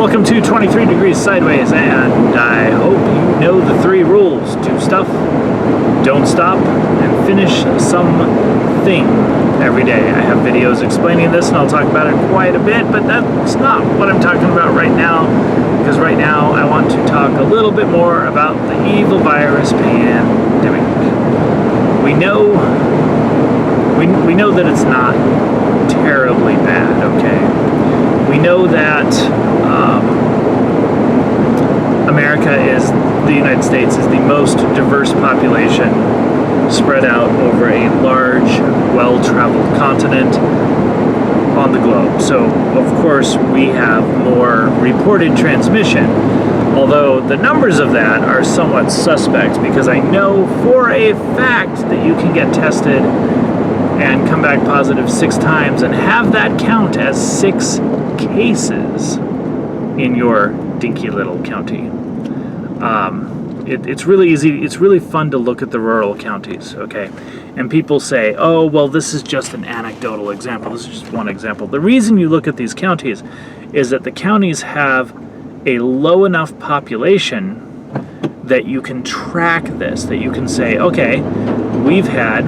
Welcome to 23 Degrees Sideways, and I hope you know the 3 rules. Do stuff, don't stop, and finish something every day. I have videos explaining this, and I'll talk about it quite a bit, but that's not what I'm talking about right now, because right now I want to talk a little bit more about the evil virus pandemic. We know that it's not terribly bad, okay? We know that the United States is the most diverse population spread out over a large, well-traveled continent on the globe. So, of course, we have more reported transmission, although the numbers of that are somewhat suspect, because I know for a fact that you can get tested and come back positive 6 times and have that count as 6 cases in your dinky little county. It's really easy. It's really fun to look at the rural counties, okay? And people say, oh, well, this is just an anecdotal example. This is just one example. The reason you look at these counties is that the counties have a low enough population that you can track this, that you can say, okay, we've had,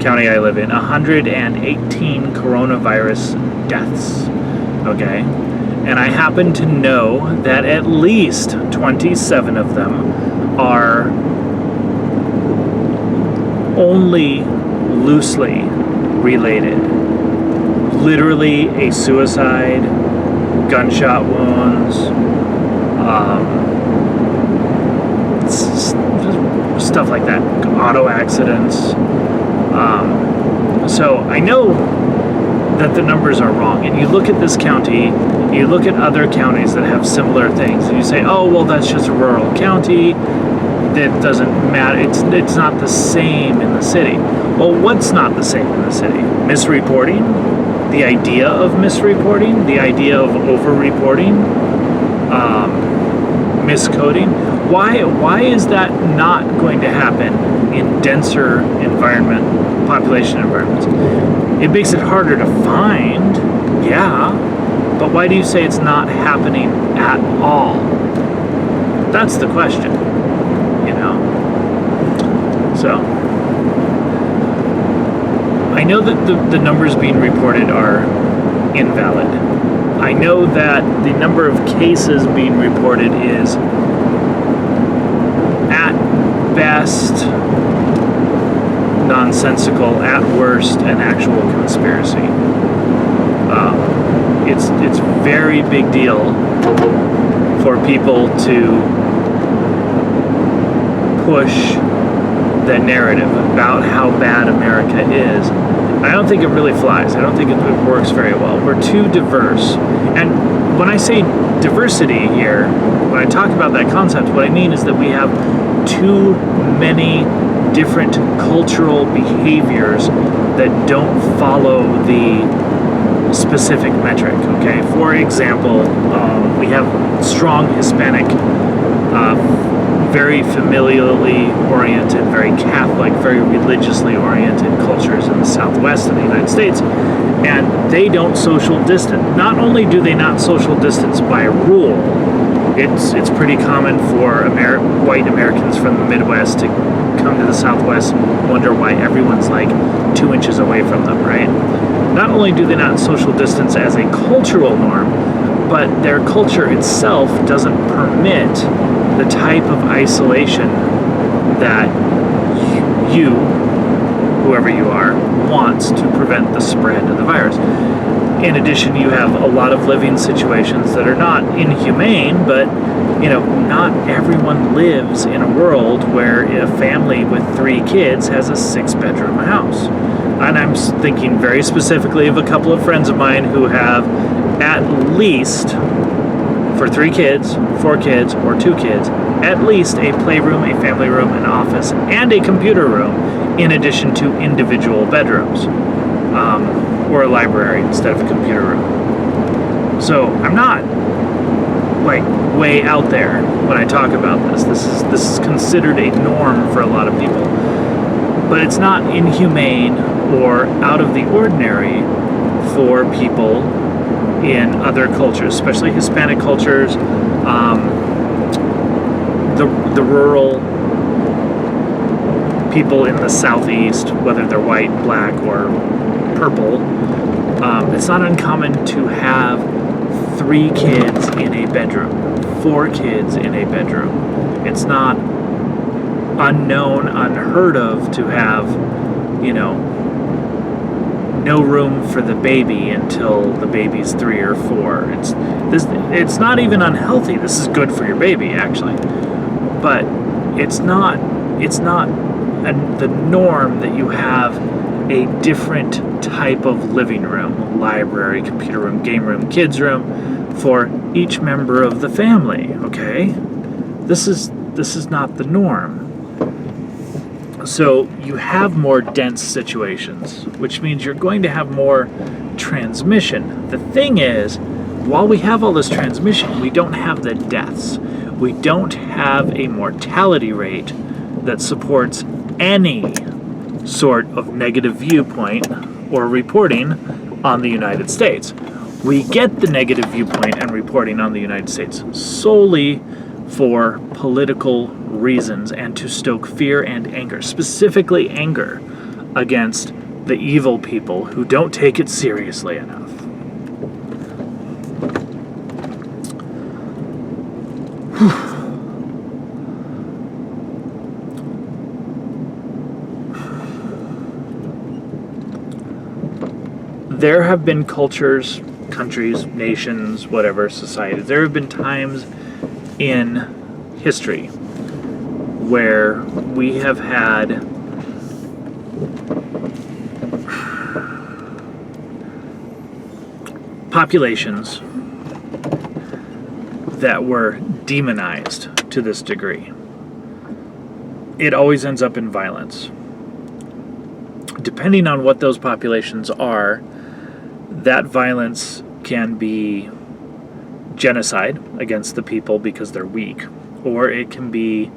county I live in, 118 coronavirus deaths, okay? And I happen to know that at least 27 of them are only loosely related. Literally a suicide, gunshot wounds, stuff like that, auto accidents. So I know that the numbers are wrong, and you look at this county, you look at other counties that have similar things, and you say, oh, well, that's just a rural county, that doesn't matter, it's not the same in the city. Well, what's not the same in the city? Misreporting, the idea of misreporting, the idea of over-reporting, miscoding. Why is that not going to happen in denser population environments? It makes it harder to find, yeah, but why do you say it's not happening at all? That's the question, you know? So, I know that the numbers being reported are invalid. I know that the number of cases being reported is, at best, nonsensical, at worst, an actual conspiracy. It's very big deal for people to push the narrative about how bad America is. I don't think it really flies. I don't think it works very well. We're too diverse. And when I say diversity here, when I talk about that concept, what I mean is that we have too many different cultural behaviors that don't follow the specific metric, okay? For example, we have strong Hispanic, very familially oriented, very Catholic, very religiously oriented cultures in the Southwest of the United States, and they don't social distance. Not only do they not social distance by rule, it's pretty common for white Americans from the Midwest to come to the Southwest and wonder why everyone's like 2 inches away from them, right? Not only do they not social distance as a cultural norm, but their culture itself doesn't permit the type of isolation that you, whoever you are, wants to prevent the spread of the virus. In addition, you have a lot of living situations that are not inhumane, but, you know, not everyone lives in a world where a family with 3 kids has a 6-bedroom house. And I'm thinking very specifically of a couple of friends of mine who have at least, for 3 kids, 4 kids, or 2 kids, at least a playroom, a family room, an office, and a computer room, in addition to individual bedrooms, or a library instead of a computer room. So I'm not like way out there when I talk about this. This is considered a norm for a lot of people, but it's not inhumane or out of the ordinary for people in other cultures, especially Hispanic cultures, the rural people in the southeast, whether they're white, black, or purple. It's not uncommon to have 3 kids in a bedroom, 4 kids in a bedroom. It's not unknown, unheard of to have, no room for the baby until the baby's 3 or 4. It's not even unhealthy. This is good for your baby, actually, but it's not the norm that you have a different type of living room, library, computer room, game room, kids room for each member of the family. Okay, this is not the norm. So you have more dense situations, which means you're going to have more transmission. The thing is, while we have all this transmission, we don't have the deaths. We don't have a mortality rate that supports any sort of negative viewpoint or reporting on the United States. We get the negative viewpoint and reporting on the United States solely for political reasons and to stoke fear and anger, specifically anger against the evil people who don't take it seriously enough. There have been cultures, countries, nations, whatever, societies. There have been times in history where we have had populations that were demonized to this degree. It always ends up in violence. Depending on what those populations are, that violence can be genocide against the people because they're weak, or it can be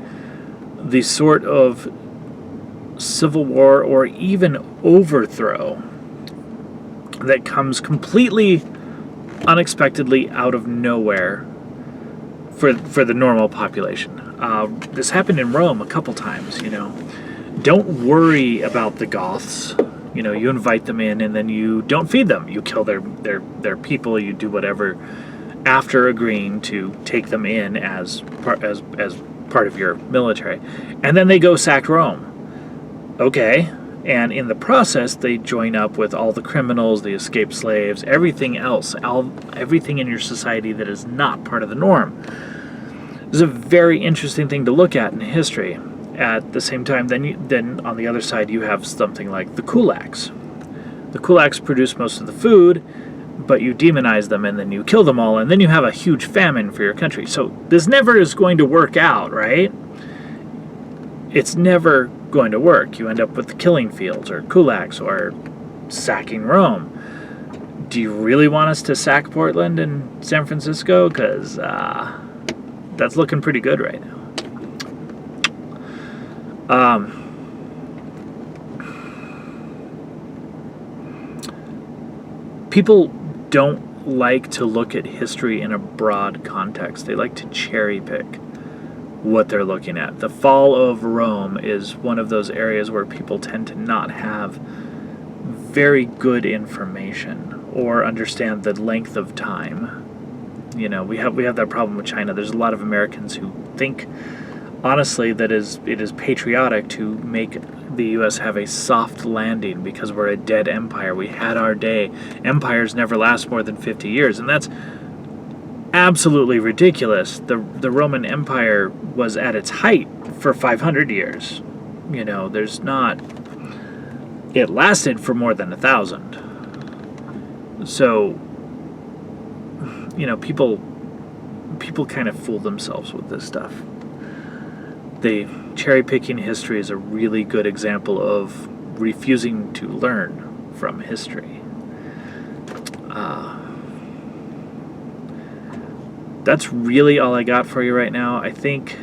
the sort of civil war or even overthrow that comes completely unexpectedly out of nowhere for the normal population. This happened in Rome a couple times. Don't worry about the Goths. You invite them in and then you don't feed them. You kill their people. You do whatever after agreeing to take them in as part of your military, and then they go sack Rome. Okay, and in the process they join up with all the criminals, the escaped slaves, everything else, everything in your society that is not part of the norm. This is a very interesting thing to look at in history. At the same time, then on the other side you have something like the kulaks. The kulaks produce most of the food, but you demonize them and then you kill them all, and then you have a huge famine for your country. So this never is going to work out, right? It's never going to work. You end up with the killing fields or kulaks or sacking Rome. Do you really want us to sack Portland and San Francisco? Because that's looking pretty good right now. People don't like to look at history in a broad context. They like to cherry pick what they're looking at. The fall of Rome is one of those areas where people tend to not have very good information or understand the length of time. We have that problem with China. There's a lot of Americans who think, honestly, that it is patriotic to make the U.S. have a soft landing because we're a dead empire. We had our day. Empires never last more than 50 years, and that's absolutely ridiculous. The Roman Empire was at its height for 500 years. It lasted for more than 1,000. So, people kind of fool themselves with this stuff. The cherry-picking history is a really good example of refusing to learn from history. That's really all I got for you right now. I think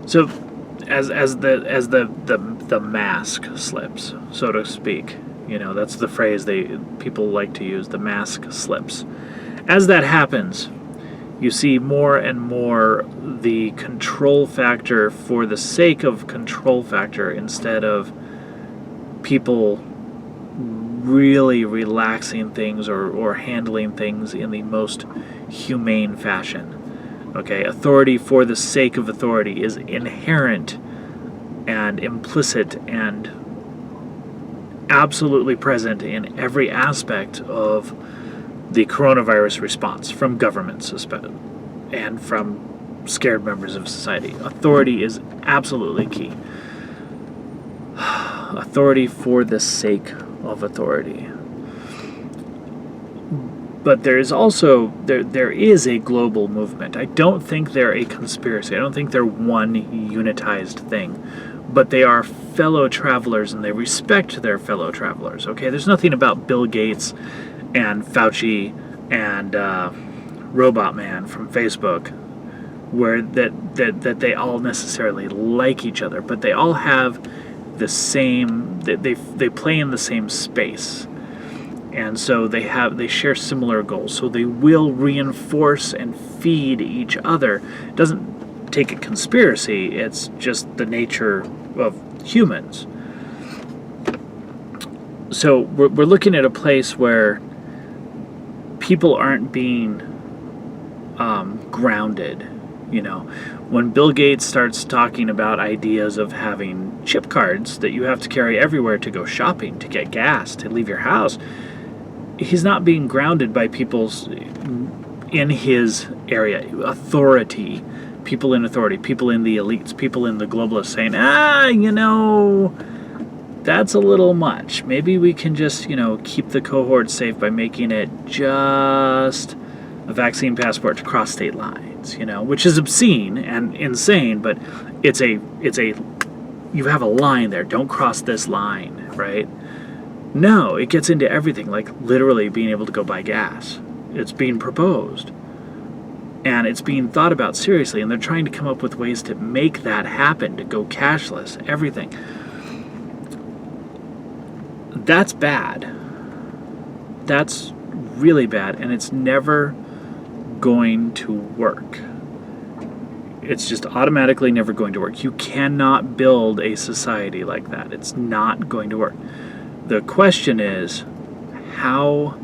so. As the mask slips, so to speak, That's the phrase people like to use, the mask slips. As that happens, you see more and more the control factor for the sake of control factor instead of people really relaxing things or handling things in the most humane fashion. Okay, authority for the sake of authority is inherent and implicit and absolutely present in every aspect of the coronavirus response, from governments and from scared members of society. Authority is absolutely key. Authority for the sake of authority. But there is also there is a global movement. I don't think they're a conspiracy. I don't think they're one unitized thing. But they are fellow travelers, and they respect their fellow travelers. Okay, there's nothing about Bill Gates and Fauci and Robot Man from Facebook where that they all necessarily like each other, but they all have the same. They play in the same space, and so they share similar goals. So they will reinforce and feed each other. It doesn't take a conspiracy. It's just the nature of humans. So we're looking at a place where people aren't being grounded. When Bill Gates starts talking about ideas of having chip cards that you have to carry everywhere to go shopping, to get gas, to leave your house, he's not being grounded by people's in his area authority. People in authority, people in the elites, people in the globalists saying, that's a little much. Maybe we can just, keep the cohort safe by making it just a vaccine passport to cross state lines, which is obscene and insane, but it's a you have a line there. Don't cross this line, right? No, it gets into everything, like literally being able to go buy gas. It's being proposed. And it's being thought about seriously, and they're trying to come up with ways to make that happen, to go cashless, everything. That's bad. That's really bad, and it's never going to work. It's just automatically never going to work. You cannot build a society like that. It's not going to work. The question is, how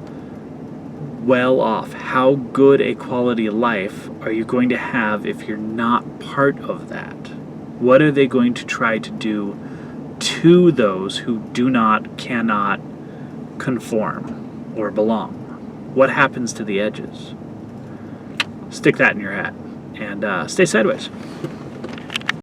well off, how good a quality of life are you going to have if you're not part of that? What are they going to try to do to those who cannot conform or belong? What happens to the edges? Stick that in your hat and stay sideways.